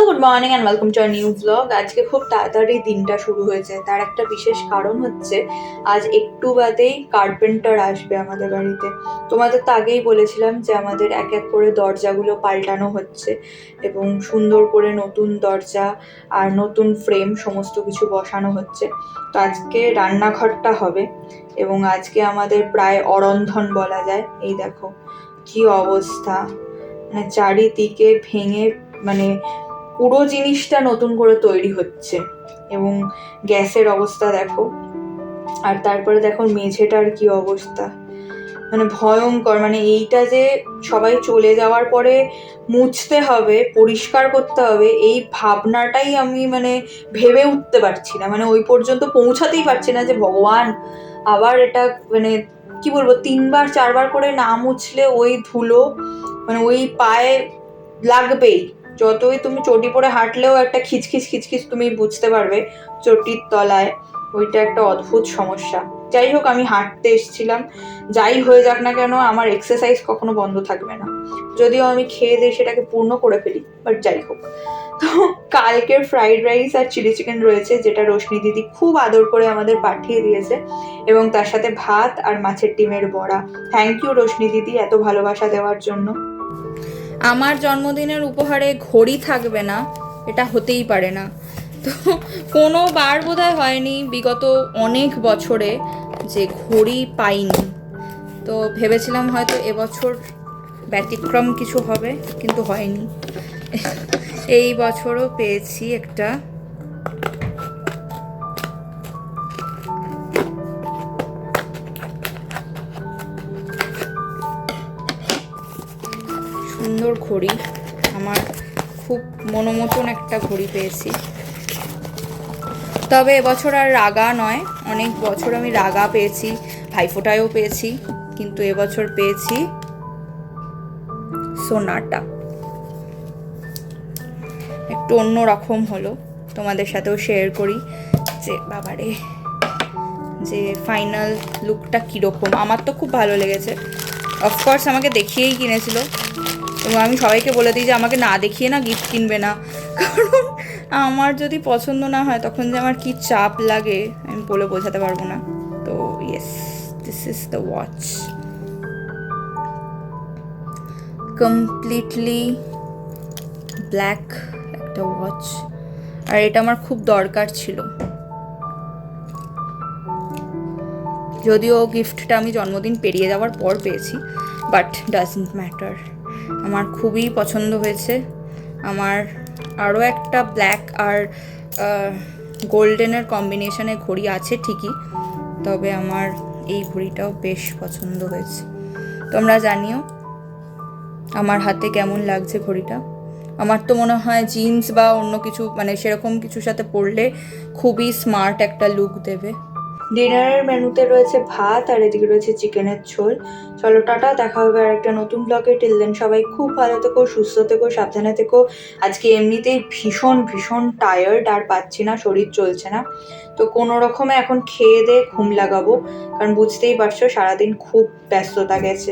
Good morning and welcome to our new vlog. আজকে খুব তাড়াতাড়ি দিনটা শুরু হয়েছে, তার একটা বিশেষ কারণ হচ্ছে আজ একটু বাদেই কার্পেন্টার আসবে আমাদের বাড়িতে। তোমাদের তো আগেই বলেছিলাম যে আমাদের এক এক করে দরজাগুলো পাল্টানো হচ্ছে এবং সুন্দর করে নতুন দরজা আর নতুন ফ্রেম সমস্ত কিছু বসানো হচ্ছে। তো আজকে রান্নাঘরটা হবে এবং আজকে আমাদের প্রায় অরন্ধন বলা যায়। এই দেখো কি অবস্থা, মানে চারিদিকে ভেঙে, মানে পুরো জিনিসটা নতুন করে তৈরি হচ্ছে। এবং গ্যাসের অবস্থা দেখো, আর তারপরে দেখো মেঝেটার কি অবস্থা, মানে ভয়ঙ্কর। মানে এইটা যে সবাই চলে যাওয়ার পরে মুছতে হবে, পরিষ্কার করতে হবে, এই ভাবনাটাই আমি মানে ভেবে উঠতে পারছি না, মানে ওই পর্যন্ত পৌঁছাতেই পারছি না যে ভগবান আবার এটা মানে কি বলবো 3বার 4বার করে না মুছলে ওই ধুলো মানে ওই পায়ে লাগবেই। যতই তুমি চটি পরে হাঁটলেও একটা খিচখিচ খিচখিচ তুমি বুঝতে পারবে চটির তলায়। ওইটা একটা অদ্ভুত সমস্যা। যাই হোক, আমি হাঁটতে এসেছিলাম, যাই হয়ে যাক না কেন আমার এক্সারসাইজ কখনো বন্ধ থাকবে না, যদিও আমি খেয়ে দিয়ে সেটাকে পূর্ণ করে ফেলি, বাট যাই হোক। তো কালকের ফ্রাইড রাইস আর চিলি চিকেন রয়েছে, যেটা রোশনি দিদি খুব আদর করে আমাদের পাঠিয়ে দিয়েছে, এবং তার সাথে ভাত আর মাছের ডিমের বড়া। থ্যাংক ইউ রোশনি দিদি এত ভালোবাসা দেওয়ার জন্য। আমার জন্মদিনের উপহারে ঘড়ি থাকবে না, এটা হতেই পারে না। তো কোনো বার বোধহয় হয়নি বিগত অনেক বছরে যে ঘড়ি পাইনি। তো ভেবেছিলাম হয়তো এবছর ব্যতিক্রম কিছু হবে, কিন্তু হয়নি। এই বছরও পেয়েছি একটা। সুন্দর ঘড়ি, আমার খুব মনোমতন একটা ঘড়ি পেয়েছি। তবে এবছর আর রাগা নয়, অনেক বছর আমি রাগা পেয়েছি, ভাইফোঁটায়ও পেয়েছি, কিন্তু এবছর পেয়েছি সোনাটা। একটু অন্য রকম হলো, তোমাদের সাথেও শেয়ার করি যে বাবারে যে ফাইনাল লুকটা কীরকম। আমার তো খুব ভালো লেগেছে। অফকোর্স আমাকে দেখিয়েই কিনেছিল, এবং আমি সবাইকে বলে দিই যে আমাকে না দেখিয়ে না গিফট কিনবে না, কারণ আমার যদি পছন্দ না হয় তখন যে আমার কি চাপ লাগে আমি বলে বোঝাতে পারবো না। তো yes, this is the watch, completely black একটা ওয়াচ, আর এটা আমার খুব দরকার ছিল। যদিও গিফটটা আমি জন্মদিন পেরিয়ে যাওয়ার পর পেয়েছি, বাট ডাজন্ট ম্যাটার, আমার খুবই পছন্দ হয়েছে। আমার আরও একটা ব্ল্যাক আর গোল্ডেনের কম্বিনেশনে ঘড়ি আছে ঠিকই, তবে আমার এই ঘড়িটাও বেশ পছন্দ হয়েছে। তোমরা জানিও আমার হাতে কেমন লাগছে ঘড়িটা। আমার তো মনে হয় জিন্স বা অন্য কিছু মানে সেরকম কিছুর সাথে পরলে খুবই স্মার্ট একটা লুক দেবে। ডিনারের মেনুতে রয়েছে ভাত আর এদিকে রয়েছে চিকেনের ঝোল। চলো টাটা, দেখা হবে আর একটা নতুন ব্লগে। টিল দেন সবাই খুব ভালো থেকো, সুস্থ থেকো, সাবধানে থেকো। আজকে এমনিতেই ভীষণ ভীষণ টায়ার্ড, আর পাচ্ছি না, শরীর চলছে না। তো কোনো রকমে এখন খেয়ে দিয়ে ঘুম লাগাবো, কারণ বুঝতেই পারছো সারাদিন খুব ব্যস্ততা গেছে।